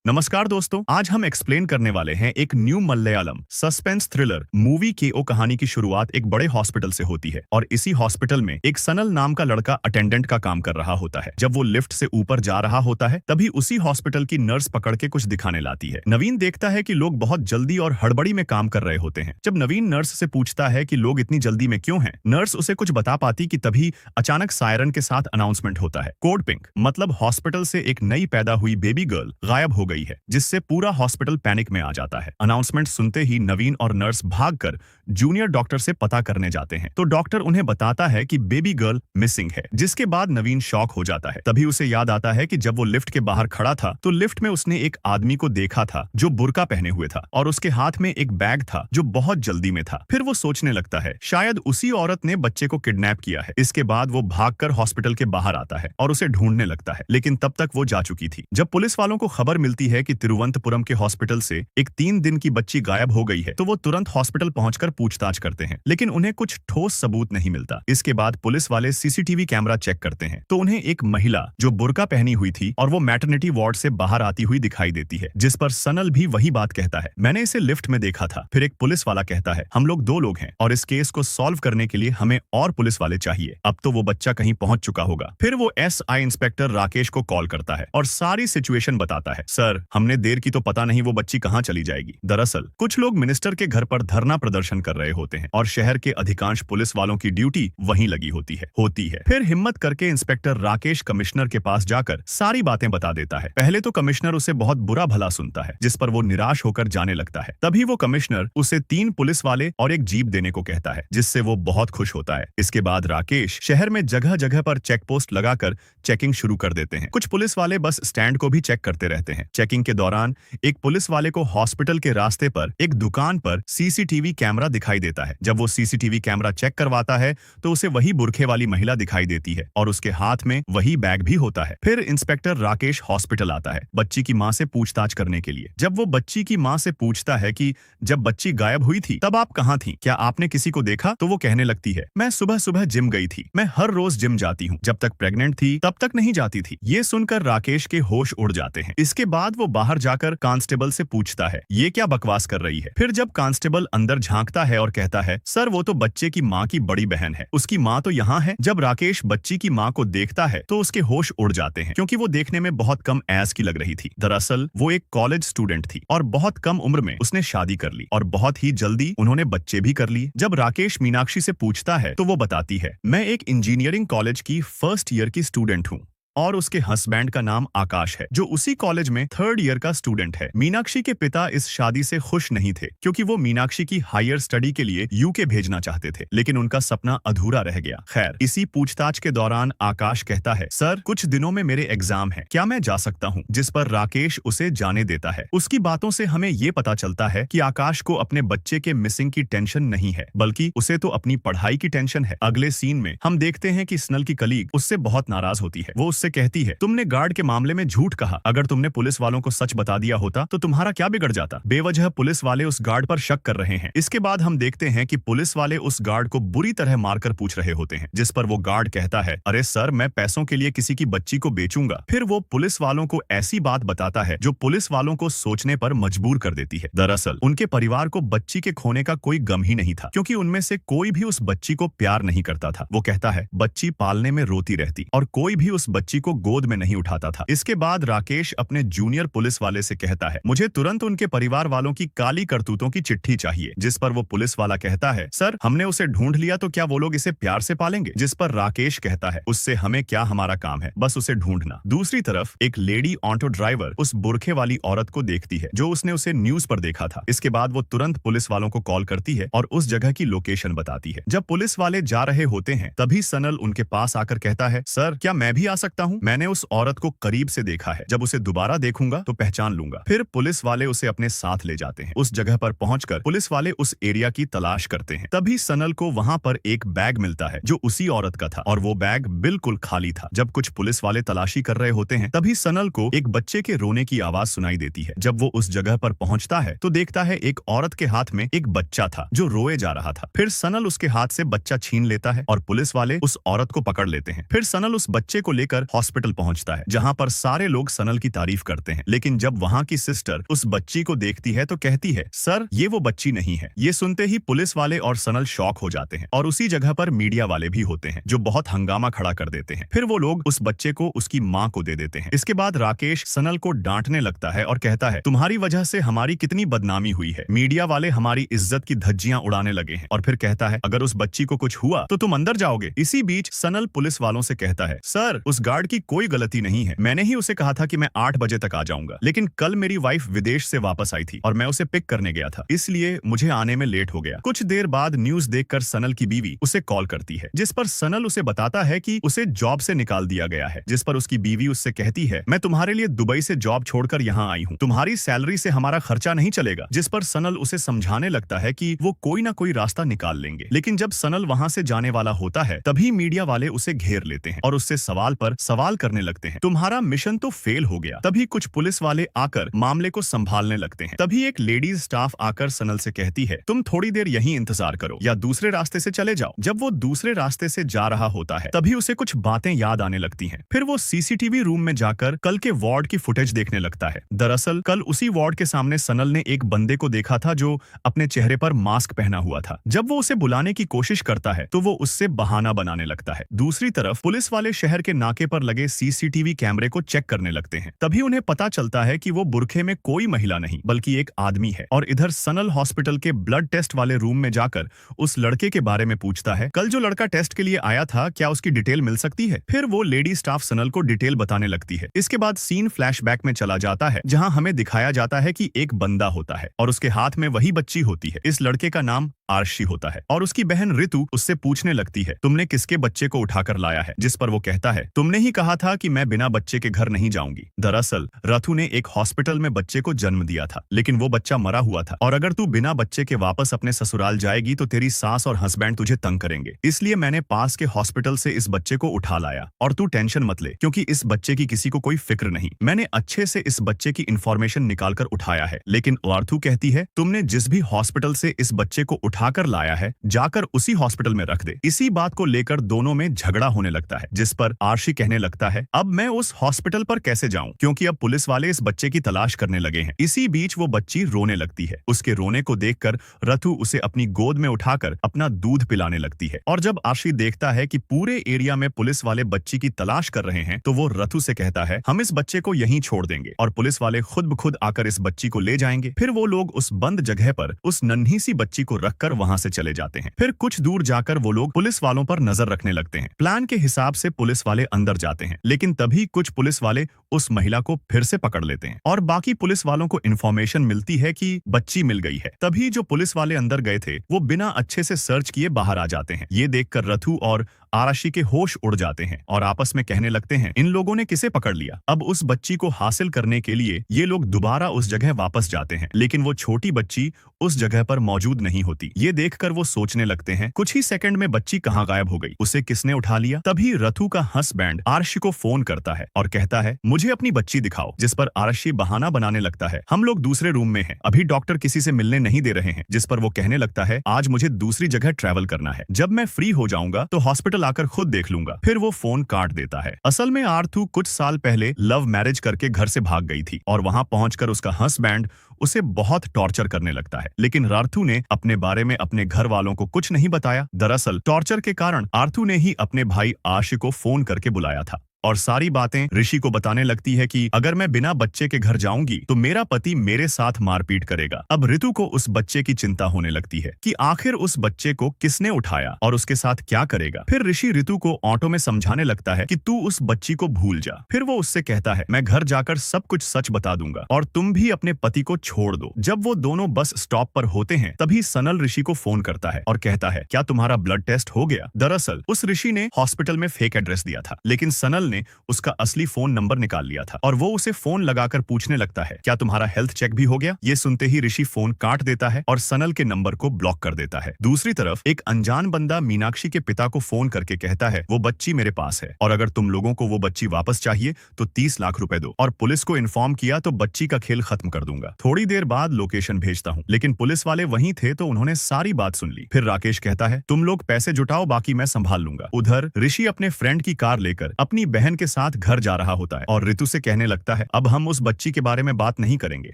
नमस्कार दोस्तों, आज हम एक्सप्लेन करने वाले हैं एक new Malayalam suspense thriller movie की कहानी की शुरुआत एक बड़े हॉस्पिटल से होती है और इसी हॉस्पिटल में एक सनल नाम का लड़का अटेंडेंट का काम कर रहा होता है। जब वो लिफ्ट से ऊपर जा रहा होता है तभी उसी हॉस्पिटल की नर्स पकड़ के कुछ दिखाने लाती है। नवीन देखता है कि लोग बहुत जल्दी और हड़बड़ी में काम कर रहे होते हैं। जब नवीन नर्स से पूछता है कि लोग इतनी जल्दी में क्यों हैं, नर्स उसे कुछ बता पाती कि तभी अचानक सायरन के साथ अनाउंसमेंट होता है। कोड पिंक मतलब हॉस्पिटल से एक नई पैदा हुई बेबी गर्ल गायब हो गई है, जिससे पूरा हॉस्पिटल पैनिक में आ जाता है। अनाउंसमेंट सुनते ही नवीन और नर्स भागकर जूनियर डॉक्टर से पता करने जाते हैं तो डॉक्टर उन्हें बताता है कि बेबी गर्ल मिसिंग है, जिसके बाद नवीन शॉक हो जाता है। तभी उसे याद आता है कि जब वो लिफ्ट के बाहर खड़ा था तो लिफ्ट में उसने एक आदमी को देखा था जो बुर्का पहने हुए था और उसके हाथ में एक बैग था जो बहुत जल्दी में था। फिर वो सोचने लगता है शायद उसी औरत ने बच्चे को किडनैप किया है। इसके बाद वो भागकर हॉस्पिटल के बाहर आता है और उसे ढूंढने लगता है, लेकिन तब तक वो जा चुकी थी। जब पुलिस वालों को खबर मिलती है कि तिरुवनंतपुरम के हॉस्पिटल से एक 3 दिन की बच्ची गायब हो गई है तो वो तुरंत हॉस्पिटल पहुंचकर पूछताछ करते हैं, लेकिन उन्हें कुछ ठोस सबूत नहीं मिलता। इसके बाद पुलिस वाले सीसीटीवी कैमरा चेक करते हैं तो उन्हें एक महिला जो बुर्का पहनी हुई थी और वो मैटरनिटी वार्ड से बाहर आती हुई दिखाई देती है, जिस पर सनल भी वही बात कहता है, मैंने इसे लिफ्ट में देखा था। फिर एक पुलिस वाला कहता है, हम लोग 2 लोग हैं और इस केस को सॉल्व करने के लिए हमें और पुलिस वाले चाहिए। अब तो वो बच्चा कहीं पहुंच चुका होगा। फिर वो एसआई इंस्पेक्टर राकेश को कॉल करता है और सारी सिचुएशन बताता है। सर, हमने देर की तो पता नहीं वो बच्ची कहाँ चली जाएगी। दरअसल कुछ लोग मिनिस्टर के घर पर धरना प्रदर्शन कर रहे होते हैं और शहर के अधिकांश पुलिस वालों की ड्यूटी वहीं लगी होती है। फिर हिम्मत करके इंस्पेक्टर राकेश कमिश्नर के पास जाकर सारी बातें बता देता है। पहले तो कमिश्नर उसे बहुत बुरा भला सुनता है, जिस पर वो निराश होकर जाने लगता है। तभी वो कमिश्नर उसे 3 पुलिस वाले और एक जीप देने को कहता है, जिससे वो बहुत खुश होता है। इसके बाद राकेश शहर में जगह जगह पर चेक पोस्ट लगाकर चेकिंग शुरू कर देते हैं। कुछ पुलिस वाले बस स्टैंड को भी चेक करते रहते हैं। चेकिंग के दौरान एक पुलिस वाले को हॉस्पिटल के रास्ते पर एक दुकान पर सीसीटीवी कैमरा दिखाई देता है। जब वो सीसीटीवी कैमरा चेक करवाता है तो उसे वही बुरखे वाली महिला दिखाई देती है और उसके हाथ में वही बैग भी होता है। फिर इंस्पेक्टर राकेश हॉस्पिटल आता है बच्ची की मां से पूछताछ करने के लिए। जब वो बच्ची की मां से पूछता है कि जब बच्ची गायब हुई थी तब आप कहां थी, क्या आपने किसी को देखा, तो वो कहने लगती है, मैं सुबह सुबह जिम गई थी, मैं हर रोज जिम जाती हूँ, जब तक प्रेग्नेंट थी तब तक नहीं जाती थी। ये सुनकर राकेश के होश उड़ जाते हैं। इसके बाद वो बाहर जाकर कांस्टेबल से पूछता है, ये क्या बकवास कर रही है। फिर जब कांस्टेबल अंदर झांकता है और कहता है, सर वो तो बच्चे की माँ की बड़ी बहन है, उसकी माँ तो यहाँ है। जब राकेश बच्ची की माँ को देखता है तो उसके होश उड़ जाते हैं, क्योंकि वो देखने में बहुत कम ऐज की लग रही थी। दरअसल वो एक कॉलेज स्टूडेंट थी और बहुत कम उम्र में उसने शादी कर ली और बहुत ही जल्दी उन्होंने बच्चे भी कर लिए। जब राकेश मीनाक्षी से पूछता है तो वो बताती है, मैं एक इंजीनियरिंग कॉलेज की फर्स्ट ईयर की स्टूडेंट हूँ और उसके हस्बैंड का नाम आकाश है जो उसी कॉलेज में 3rd ईयर का स्टूडेंट है। मीनाक्षी के पिता इस शादी से खुश नहीं थे, क्योंकि वो मीनाक्षी की हायर स्टडी के लिए यूके भेजना चाहते थे, लेकिन उनका सपना अधूरा रह गया। खैर, इसी पूछताछ के दौरान आकाश कहता है, सर कुछ दिनों में मेरे एग्जाम है, क्या मैं जा सकता हूँ, जिस पर राकेश उसे जाने देता है। उसकी बातों से हमें ये पता चलता है कि आकाश को अपने बच्चे के मिसिंग की टेंशन नहीं है, बल्कि उसे तो अपनी पढ़ाई की टेंशन है। अगले सीन में हम देखते हैं कि स्नल की कलीग उससे बहुत नाराज होती है। वो कहती है, तुमने गार्ड के मामले में झूठ कहा, अगर तुमने पुलिस वालों को सच बता दिया होता तो तुम्हारा क्या बिगड़ जाता। बेवजह पुलिस वाले उस गार्ड पर शक कर रहे हैं। इसके बाद हम देखते हैं कि पुलिस वाले उस गार्ड को बुरी तरह मारकर पूछ रहे होते हैं, जिस पर वो गार्ड कहता है, अरे सर मैं पैसों के लिए किसी की बच्ची को बेचूंगा। फिर वो पुलिस वालों को ऐसी बात बताता है जो पुलिस वालों को सोचने पर मजबूर कर देती है। दरअसल उनके परिवार को बच्ची के खोने का कोई गम ही नहीं था, क्योंकि उनमें से कोई भी उस बच्ची को प्यार नहीं करता था। वो कहता है, बच्ची पालने में रोती रहती और कोई भी उस बच्ची को गोद में नहीं उठाता था। इसके बाद राकेश अपने जूनियर पुलिस वाले से कहता है, मुझे तुरंत उनके परिवार वालों की काली करतूतों की चिट्ठी चाहिए, जिस पर वो पुलिस वाला कहता है, सर हमने उसे ढूंढ लिया तो क्या वो लोग इसे प्यार से पालेंगे। जिस पर राकेश कहता है, उससे हमें क्या, हमारा काम है बस उसे ढूंढना। दूसरी तरफ एक लेडी ऑटो ड्राइवर उस बुरखे वाली औरत को देखती है जो उसने उसे न्यूज पर देखा था। इसके बाद वो तुरंत पुलिस वालों को कॉल करती है और उस जगह की लोकेशन बताती है। जब पुलिस वाले जा रहे होते हैं तभी सनल उनके पास आकर कहता है, सर क्या मैं भी आ सकता हूँ, मैंने उस औरत को करीब से देखा है, जब उसे दोबारा देखूंगा तो पहचान लूंगा। फिर पुलिस वाले उसे अपने साथ ले जाते हैं। उस जगह पर पहुंचकर पुलिस वाले उस एरिया की तलाश करते हैं। तभी सनल को वहां पर एक बैग मिलता है जो उसी औरत का था और वो बैग बिल्कुल खाली था। जब कुछ पुलिस वाले तलाशी कर रहे होते हैं तभी सनल को एक बच्चे के रोने की आवाज सुनाई देती है। जब वो उस जगह पर पहुंचता है तो देखता है एक औरत के हाथ में एक बच्चा था जो रोए जा रहा था। फिर सनल उसके हाथ से बच्चा छीन लेता है और पुलिस वाले उस औरत को पकड़ लेते हैं। फिर सनल उस बच्चे को लेकर लेकर हॉस्पिटल पहुंचता है, जहां पर सारे लोग सनल की तारीफ करते हैं। लेकिन जब वहां की सिस्टर उस बच्ची को देखती है तो कहती है, सर ये वो बच्ची नहीं है। ये सुनते ही पुलिस वाले और सनल शॉक हो जाते हैं और उसी जगह पर मीडिया वाले भी होते हैं जो बहुत हंगामा खड़ा कर देते हैं। फिर वो लोग उस बच्चे को उसकी माँ को दे देते हैं। इसके बाद राकेश सनल को डांटने लगता है और कहता है, तुम्हारी वजह से हमारी कितनी बदनामी हुई है, मीडिया वाले हमारी इज्जत की धज्जियां उड़ाने लगे हैं। और फिर कहता है, अगर उस बच्ची को कुछ हुआ तो तुम अंदर जाओगे। इसी बीच सनल पुलिस वालों से कहता है, सर उस गार्ड की कोई गलती नहीं है, मैंने ही उसे कहा था कि मैं 8 बजे तक आ जाऊंगा, लेकिन कल मेरी वाइफ विदेश से वापस आई थी और मैं उसे पिक करने गया था, इसलिए मुझे आने में लेट हो गया। कुछ देर बाद न्यूज देखकर सनल की बीवी उसे कॉल करती है, जिस पर सनल उसे बताता है कि उसे जॉब से निकाल दिया गया है। जिस पर उसकी बीवी उससे कहती है, मैं तुम्हारे लिए दुबई से जॉब छोड़कर यहाँ आई हूँ, तुम्हारी सैलरी से हमारा खर्चा नहीं चलेगा। जिस पर सनल उसे समझाने लगता है कि वो कोई ना कोई रास्ता निकाल लेंगे। लेकिन जब सनल वहां से जाने वाला होता है तभी मीडिया वाले उसे घेर लेते हैं और उससे सवाल पर सवाल करने लगते हैं। तुम्हारा मिशन तो फेल हो गया। तभी कुछ पुलिस वाले आकर मामले को संभालने लगते हैं। तभी एक लेडीज स्टाफ आकर सनल से कहती है, तुम थोड़ी देर यहीं इंतजार करो या दूसरे रास्ते से चले जाओ। जब वो दूसरे रास्ते से जा रहा होता है तभी उसे कुछ बातें याद आने लगती हैं। फिर वो सीसीटीवी रूम में जाकर कल के वार्ड की फुटेज देखने लगता है। दरअसल कल उसी वार्ड के सामने सनल ने एक बंदे को देखा था जो अपने चेहरे पर मास्क पहना हुआ था। जब वो उसे बुलाने की कोशिश करता है तो वो उससे बहाना बनाने लगता है। दूसरी तरफ पुलिस वाले शहर के नाके पर लगे सीसीटीवी कैमरे को चेक करने लगते हैं। तभी उन्हें पता चलता है कि वो बुरखे में कोई महिला नहीं बल्कि एक आदमी है। और इधर सनल हॉस्पिटल के ब्लड टेस्ट वाले रूम में जाकर उस लड़के के बारे में पूछता है, कल जो लड़का टेस्ट के लिए आया था क्या उसकी डिटेल मिल सकती है। फिर वो लेडी स्टाफ सनल को डिटेल बताने लगती है। इसके बाद सीन फ्लैशबैक में चला जाता है जहां हमें दिखाया जाता है कि एक बंदा होता है और उसके हाथ में वही बच्ची होती है। इस लड़के का नाम आर्शी होता है और उसकी बहन ऋतु उससे पूछने लगती है, तुमने किसके बच्चे को उठाकर लाया है। जिस पर वो कहता है, तुमने ही कहा था कि मैं बिना बच्चे के घर नहीं जाऊंगी। दरअसल रथु ने एक हॉस्पिटल में बच्चे को जन्म दिया था, लेकिन वो बच्चा मरा हुआ था और अगर तू बिना बच्चे के वापस अपने ससुराल जाएगी तो तेरी सास और हस्बैंड तुझे तंग करेंगे, इसलिए मैंने पास के हॉस्पिटल से इस बच्चे को उठा लाया। और तू टेंशन मत ले क्योंकि इस बच्चे की किसी को कोई फिक्र नहीं, मैंने अच्छे से इस बच्चे की इंफॉर्मेशन निकालकर उठाया है। लेकिन रथु कहती है, तुमने जिस भी हॉस्पिटल से इस बच्चे को उठाकर लाया है जाकर उसी हॉस्पिटल में रख दे। इसी बात को लेकर दोनों में झगड़ा होने लगता है, जिस पर आर्शी कहने लगता है, अब मैं उस हॉस्पिटल पर कैसे जाऊं क्योंकि अब पुलिस वाले इस बच्चे की तलाश करने लगे हैं। इसी बीच वो बच्ची रोने लगती है। उसके रोने को देखकर रथु उसे अपनी गोद में उठाकर अपना दूध पिलाने लगती है। और जब आर्शी देखता है कि पूरे एरिया में पुलिस वाले बच्ची की तलाश कर रहे हैं तो वो रथु से कहता है, हम इस बच्चे को यहीं छोड़ देंगे और पुलिस वाले खुद ब खुद आकर इस बच्ची को ले जाएंगे। फिर वो लोग उस बंद जगह पर उस नन्ही सी बच्ची को रखकर वहां से चले जाते हैं। फिर कुछ दूर जाकर वो लोग पुलिस वालों पर नजर रखने लगते हैं। प्लान के हिसाब से पुलिस वाले अंदर जाते हैं, लेकिन तभी कुछ पुलिस वाले उस महिला को फिर से पकड़ लेते हैं और बाकी पुलिस वालों को इन्फॉर्मेशन मिलती है कि बच्ची मिल गई है। तभी जो पुलिस वाले अंदर गए थे वो बिना अच्छे से सर्च किए बाहर आ जाते हैं। ये देखकर रथु और आराशी के होश उड़ जाते हैं और आपस में कहने लगते हैं, इन लोगों ने किसे पकड़ लिया। अब उस बच्ची को हासिल करने के लिए ये लोग दोबारा उस जगह वापस जाते हैं, लेकिन वो छोटी बच्ची उस जगह पर मौजूद नहीं होती। ये देखकर वो सोचने लगते हैं, कुछ ही सेकंड में बच्ची कहाँ गायब हो गई, उसे किसने उठा लिया। तभी रथु का हस्बैंड आरशी को फोन करता है और कहता है, मुझे अपनी बच्ची दिखाओ। जिस पर आरशी बहाना बनाने लगता है, हम लोग दूसरे रूम में हैं, अभी डॉक्टर किसी से मिलने नहीं दे रहे हैं। जिस पर वो कहने लगता है, आज मुझे दूसरी जगह ट्रैवल करना है, जब मैं फ्री हो जाऊंगा तो हॉस्पिटल आकर खुद देख लूंगा। फिर वो फोन काट देता है। असल में आर्थू कुछ साल पहले लव मैरिज करके घर से भाग गई थी और वहां पहुंचकर उसका हस्बैंड उसे बहुत टॉर्चर करने लगता है, लेकिन आर्थू ने अपने बारे में अपने घर वालों को कुछ नहीं बताया। दरअसल टॉर्चर के कारण आर्थू ने ही अपने भाई आशी को फोन करके बुलाया था और सारी बातें ऋषि को बताने लगती है कि अगर मैं बिना बच्चे के घर जाऊंगी तो मेरा पति मेरे साथ मारपीट करेगा। अब ऋतु को उस बच्चे की चिंता होने लगती है कि आखिर उस बच्चे को किसने उठाया और उसके साथ क्या करेगा। फिर ऋषि ऋतु को ऑटो में समझाने लगता है कि तू उस बच्ची को भूल जा। फिर वो उससे कहता है, मैं घर जाकर सब कुछ सच बता दूंगा और तुम भी अपने पति को छोड़ दो। जब वो दोनों बस स्टॉप पर होते हैं तभी सनल ऋषि को फोन करता है और कहता है, क्या तुम्हारा ब्लड टेस्ट हो गया। दरअसल उस ऋषि ने हॉस्पिटल में फेक एड्रेस दिया था, लेकिन सनल ने उसका असली फोन नंबर निकाल लिया था और वो उसे फोन लगाकर पूछने लगता है, क्या तुम्हारा हेल्थ चेक भी हो गया। ये सुनते ही ऋषि फोन काट देता है और सनल के नंबर को ब्लॉक कर देता है। दूसरी तरफ एक अनजान बंदा मीनाक्षी के पिता को फोन करके कहता है, वो बच्ची मेरे पास है और अगर तुम लोगों को वो बच्ची वापस चाहिए तो 30 लाख रुपए दो और पुलिस को इन्फॉर्म किया तो बच्ची का खेल खत्म कर दूंगा। थोड़ी देर बाद लोकेशन भेजता हूँ, लेकिन पुलिस वाले वहीं थे तो उन्होंने सारी बात सुन ली। फिर राकेश कहता है, तुम लोग पैसे जुटाओ, बाकी मैं संभाल लूंगा। उधर ऋषि अपने फ्रेंड की कार लेकर अपनी बहन के साथ घर जा रहा होता है और ऋतु से कहने लगता है अब हम उस बच्ची के बारे में बात नहीं करेंगे।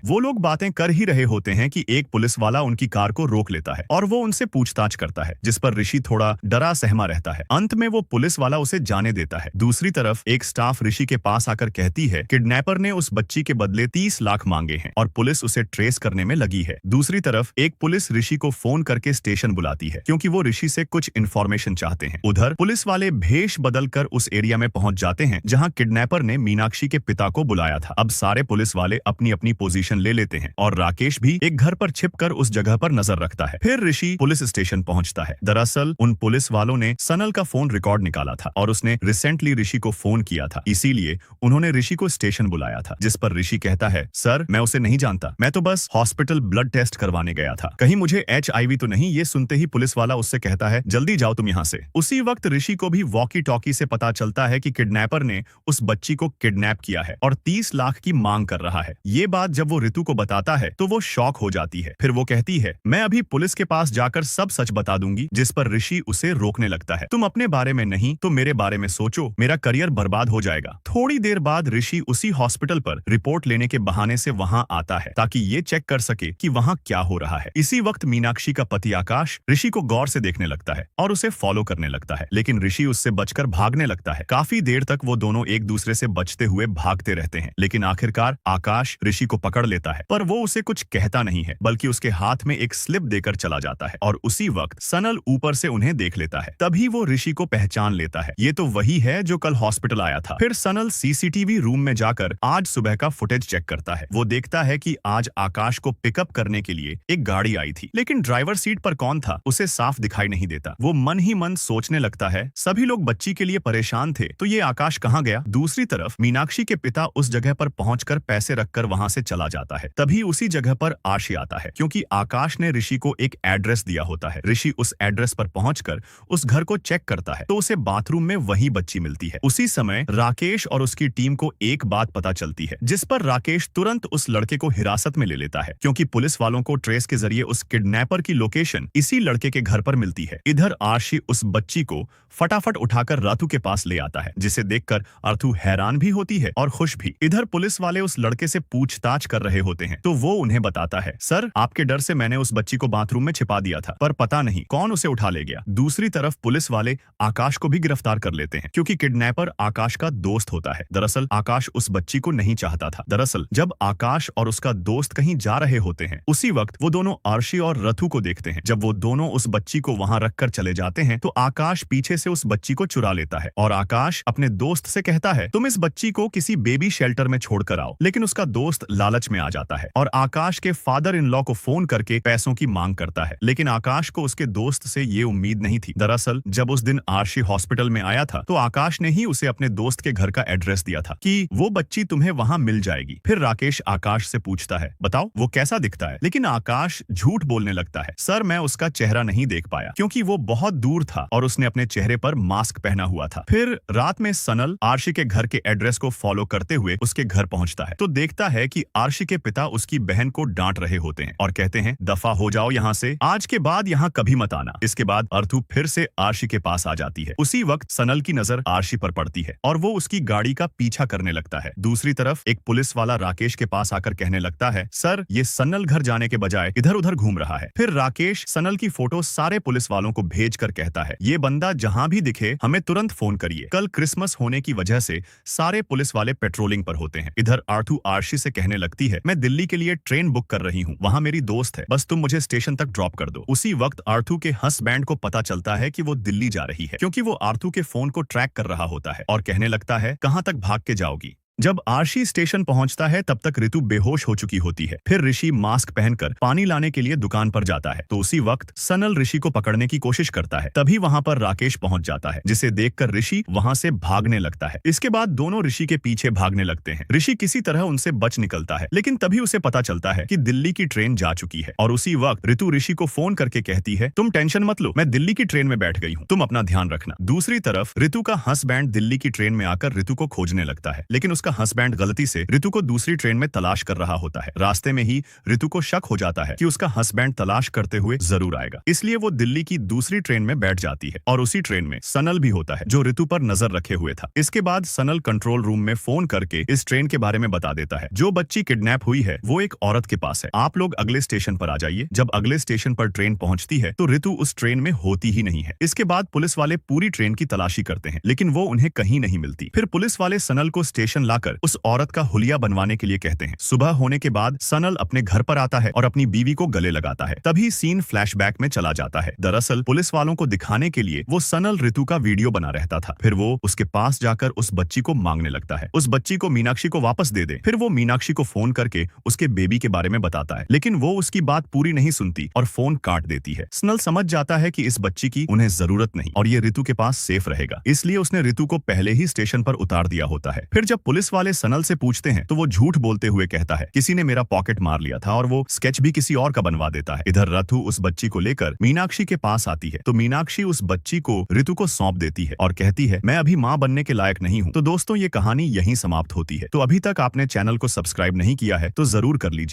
वो लोग बातें कर ही रहे होते हैं कि एक पुलिस वाला उनकी कार को रोक लेता है और वो उनसे पूछताछ करता है, जिस पर ऋषि थोड़ा डरा सहमा रहता है। अंत में वो पुलिस वाला उसे जाने देता है। दूसरी तरफ एक स्टाफ ऋषि के पास आकर कहती है किडनैपर ने उस बच्ची के बदले 30 लाख मांगे हैं और पुलिस उसे ट्रेस करने में लगी है। दूसरी तरफ एक पुलिस ऋषि को फोन करके स्टेशन बुलाती है क्योंकि वो ऋषि से कुछ इन्फॉर्मेशन चाहते हैं। उधर पुलिस वाले भेष बदलकर उस एरिया में पहुंच जाते हैं जहां किडनैपर ने मीनाक्षी के पिता को बुलाया था। अब सारे पुलिस वाले अपनी अपनी पोजीशन ले लेते हैं और राकेश भी एक घर पर छिपकर उस जगह पर नजर रखता है। फिर ऋषि पुलिस स्टेशन पहुंचता है। दरअसल उन पुलिस वालों ने सनल का फोन रिकॉर्ड निकाला था और उसने रिसेंटली ऋषि को फोन किया था, इसीलिए उन्होंने ऋषि को स्टेशन बुलाया था। जिस पर ऋषि कहता है सर मैं उसे नहीं जानता, मैं तो बस हॉस्पिटल ब्लड टेस्ट करवाने गया था, कहीं मुझे HIV तो नहीं। ये सुनते ही पुलिस वाला उससे कहता है जल्दी जाओ तुम यहाँ से। उसी वक्त ऋषि को भी वॉकी टॉकी से पता चलता है कि किडनैपर ने उस बच्ची को किडनैप किया है और 30 लाख की मांग कर रहा है। ये बात जब वो ऋतु को बताता है तो वो शॉक हो जाती है। फिर वो कहती है मैं अभी पुलिस के पास जाकर सब सच बता दूंगी, जिस पर ऋषि उसे रोकने लगता है। तुम अपने बारे में नहीं तो मेरे बारे में सोचो, मेरा करियर बर्बाद हो जाएगा। थोड़ी देर बाद ऋषि उसी हॉस्पिटल पर रिपोर्ट लेने के बहाने से वहां आता है ताकि ये चेक कर सके कि वहां क्या हो रहा है। इसी वक्त मीनाक्षी का पति आकाश ऋषि को गौर से देखने लगता है और उसे फॉलो करने लगता है, लेकिन ऋषि उससे बचकर भागने लगता है। काफी देर तक वो दोनों एक दूसरे से बचते हुए भागते रहते हैं, लेकिन आखिरकार आकाश ऋषि को पकड़ लेता है, पर वो उसे कुछ कहता नहीं है बल्कि उसके हाथ में एक स्लिप देकर चला जाता है। और उसी वक्त सनल ऊपर से उन्हें देख लेता है। तभी वो ऋषि को पहचान लेता है, ये तो वही है जो कल हॉस्पिटल आया था। फिर सनल CCTV रूम में जाकर आज सुबह का फुटेज चेक करता है। वो देखता है कि आज आकाश को पिकअप करने के लिए एक गाड़ी आई थी, लेकिन ड्राइवर सीट पर कौन था उसे साफ दिखाई नहीं देता। वो मन ही मन सोचने लगता है सभी लोग बच्ची के लिए परेशान थे तो ये आकाश कहाँ गया। दूसरी तरफ मीनाक्षी के पिता उस जगह पर पहुंचकर पैसे रखकर वहां से चला जाता है। तभी उसी जगह पर आशी आता है क्योंकि आकाश ने ऋषि को एक एड्रेस दिया होता है। ऋषि उस एड्रेस पर पहुंचकर उस घर को चेक करता है तो उसे बाथरूम में वही बच्ची मिलती है। उसी समय राकेश और उसकी टीम को एक बात पता चलती है, जिस पर राकेश तुरंत उस लड़के को हिरासत में ले लेता है क्योंकि पुलिस वालों को ट्रेस के जरिए उस किडनैपर की लोकेशन इसी लड़के के घर पर मिलती है। इधर आशी उस बच्ची को फटाफट उठाकर रातू के पास ले आता है, जिसे देखकर अर्थू हैरान भी होती है और खुश भी। इधर पुलिस वाले उस लड़के से पूछताछ कर रहे होते हैं तो वो उन्हें बताता है सर आपके डर से मैंने उस बच्ची को बाथरूम में छिपा दिया था, पर पता नहीं कौन उसे उठा ले गया। दूसरी तरफ पुलिस वाले आकाश को भी गिरफ्तार कर लेते हैं क्योंकि किडनैपर आकाश का दोस्त होता है। दरअसल आकाश उस बच्ची को नहीं चाहता था। दरअसल जब आकाश और उसका दोस्त कहीं जा रहे होते हैं उसी वक्त वो दोनों आर्शी और रथु को देखते हैं। जब वो दोनों उस बच्ची को वहां रखकर चले जाते हैं तो आकाश पीछे से उस बच्ची को चुरा लेता है और आकाश अपने दोस्त से कहता है तुम इस बच्ची को किसी बेबी शेल्टर में छोड़कर आओ, लेकिन उसका दोस्त लालच में आ जाता है और आकाश के फादर इन लॉ को फोन करके पैसों की मांग करता है, लेकिन आकाश को उसके दोस्त से ये उम्मीद नहीं थी। दरअसल जब उस दिन आर्शी हॉस्पिटल में आया था तो आकाश ने ही उसे अपने दोस्त के घर का एड्रेस दिया था कि वो बच्ची तुम्हें वहां मिल जाएगी। फिर राकेश आकाश से पूछता है बताओ वो कैसा दिखता है, लेकिन आकाश झूठ बोलने लगता है सर मैं उसका चेहरा नहीं देख पाया क्योंकि वो बहुत दूर था और उसने अपने चेहरे पर मास्क पहना हुआ था। फिर रात में सनल आर्शी के घर के एड्रेस को फॉलो करते हुए उसके घर पहुंचता है तो देखता है कि आर्शी के पिता उसकी बहन को डांट रहे होते हैं और कहते हैं दफा हो जाओ यहाँ से, आज के बाद यहाँ कभी मत आना। इसके बाद अर्थू फिर से आर्शी के पास आ जाती है। उसी वक्त सनल की नजर आर्शी पर पड़ती है और वो उसकी गाड़ी का पीछा करने लगता है। दूसरी तरफ एक पुलिस वाला राकेश के पास आकर कहने लगता है सर ये सनल घर जाने के बजाय इधर उधर घूम रहा है। फिर राकेश सनल की फोटो सारे पुलिस वालों को भेज कर कहता है ये बंदा जहां भी दिखे हमें तुरंत फोन करिए, कल क्रिसमस होने की वजह से सारे पुलिस वाले पेट्रोलिंग पर होते हैं। इधर आर्थू आर्शी से कहने लगती है मैं दिल्ली के लिए ट्रेन बुक कर रही हूँ, वहां मेरी दोस्त है, बस तुम मुझे स्टेशन तक ड्रॉप कर दो। उसी वक्त आर्थू के हस्बैंड को पता चलता है कि वो दिल्ली जा रही है क्योंकि वो आर्थू के फोन को ट्रैक कर रहा होता है और कहने लगता है कहां तक भाग के जाओगी। जब आर्शी स्टेशन पहुंचता है तब तक ऋतु बेहोश हो चुकी होती है। फिर ऋषि मास्क पहनकर पानी लाने के लिए दुकान पर जाता है तो उसी वक्त सनल ऋषि को पकड़ने की कोशिश करता है। तभी वहां पर राकेश पहुंच जाता है जिसे देखकर ऋषि वहां से भागने लगता है। इसके बाद दोनों ऋषि के पीछे भागने लगते हैं। ऋषि किसी तरह उनसे बच निकलता है, लेकिन तभी उसे पता चलता है कि दिल्ली की ट्रेन जा चुकी है और उसी वक्त ऋतु ऋषि को फोन करके कहती है तुम टेंशन मत लो, मैं दिल्ली की ट्रेन में बैठ गई हूँ, तुम अपना ध्यान रखना। दूसरी तरफ ऋतु का हस्बैंड दिल्ली की ट्रेन में आकर ऋतु को खोजने लगता है, लेकिन उसका हस्बैंड गलती से ऋतु को दूसरी ट्रेन में तलाश कर रहा होता है। रास्ते में ही ऋतु को शक हो जाता है कि उसका हस्बैंड तलाश करते हुए जरूर आएगा, इसलिए वो दिल्ली की दूसरी ट्रेन में बैठ जाती है और उसी ट्रेन में सनल भी होता है जो ऋतु पर नजर रखे हुए था। इसके बाद सनल कंट्रोल रूम में फोन करके इस ट्रेन के बारे में बता देता है। जो बच्ची किडनैप हुई है वो एक औरत के पास है, आप लोग अगले स्टेशन पर आ जाइए। जब अगले स्टेशन पर ट्रेन पहुंचती है तो ऋतु उस ट्रेन में होती ही नहीं है। इसके बाद पुलिस वाले पूरी ट्रेन की तलाशी करते हैं लेकिन वो उन्हें कहीं नहीं मिलती। फिर पुलिस वाले सनल को स्टेशन लाकर उस औरत का हुलिया बनवाने के लिए कहते हैं। सुबह होने के बाद सनल अपने घर पर आता है और अपनी बीवी को गले लगाता है। तभी सीन फ्लैशबैक में चला जाता है। दरअसल पुलिस वालों को दिखाने के लिए वो सनल ऋतु का वीडियो बना रहता था। फिर वो उसके पास जाकर उस बच्ची को मांगने लगता है, उस बच्ची को मीनाक्षी को वापस दे दे। फिर वो मीनाक्षी को फोन करके उसके बेबी के बारे में बताता है लेकिन वो उसकी बात पूरी नहीं सुनती और फोन काट देती है। सनल समझ जाता है कि इस बच्ची की उन्हें जरूरत नहीं और ये ऋतु के पास सेफ रहेगा, इसलिए उसने ऋतु को पहले ही स्टेशन पर उतार दिया होता है। फिर जब पुलिस वाले सनल से पूछते हैं तो वो झूठ बोलते हुए कहता है किसी ने मेरा पॉकेट मार लिया था और वो स्केच भी किसी और का बनवा देता है। इधर रथु उस बच्ची को लेकर मीनाक्षी के पास आती है तो मीनाक्षी उस बच्ची को ऋतु को सौंप देती है और कहती है मैं अभी मां बनने के लायक नहीं हूं। तो दोस्तों ये कहानी यहीं समाप्त होती है। तो अभी तक आपने चैनल को सब्सक्राइब नहीं किया है तो जरूर कर लीजिए।